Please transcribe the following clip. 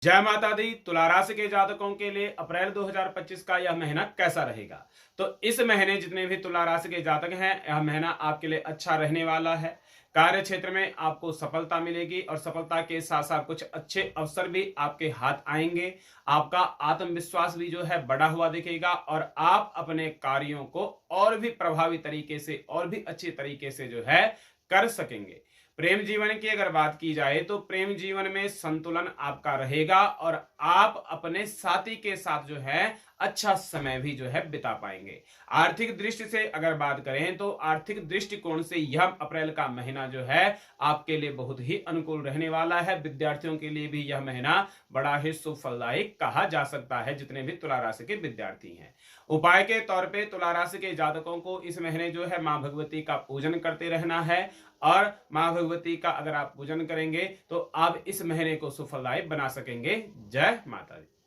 जय माता दी। तुला राशि के जातकों के लिए अप्रैल 2025 का यह महीना कैसा रहेगा? तो इस महीने जितने भी तुला राशि के जातक हैं, यह महीना आपके लिए अच्छा रहने वाला है। कार्य क्षेत्र में आपको सफलता मिलेगी और सफलता के साथ साथ कुछ अच्छे अवसर भी आपके हाथ आएंगे। आपका आत्मविश्वास भी जो है बढ़ा हुआ दिखेगा और आप अपने कार्यों को और भी प्रभावी तरीके से और भी अच्छे तरीके से जो है कर सकेंगे। प्रेम जीवन की अगर बात की जाए तो प्रेम जीवन में संतुलन आपका रहेगा और आप अपने साथी के साथ जो है अच्छा समय भी जो है बिता पाएंगे। आर्थिक दृष्टि से अगर बात करें तो आर्थिक दृष्टिकोण से यह अप्रैल का महीना जो है आपके लिए बहुत ही अनुकूल रहने वाला है। विद्यार्थियों के लिए भी यह महीना बड़ा ही शुभ फलदायी कहा जा सकता है, जितने भी तुला राशि के विद्यार्थी हैं। उपाय के तौर पे तुला राशि के जातकों को इस महीने जो है मां भगवती का पूजन करते रहना है और मां भगवती का अगर आप पूजन करेंगे तो आप इस महीने को सुफलदायी बना सकेंगे। जय माता दी।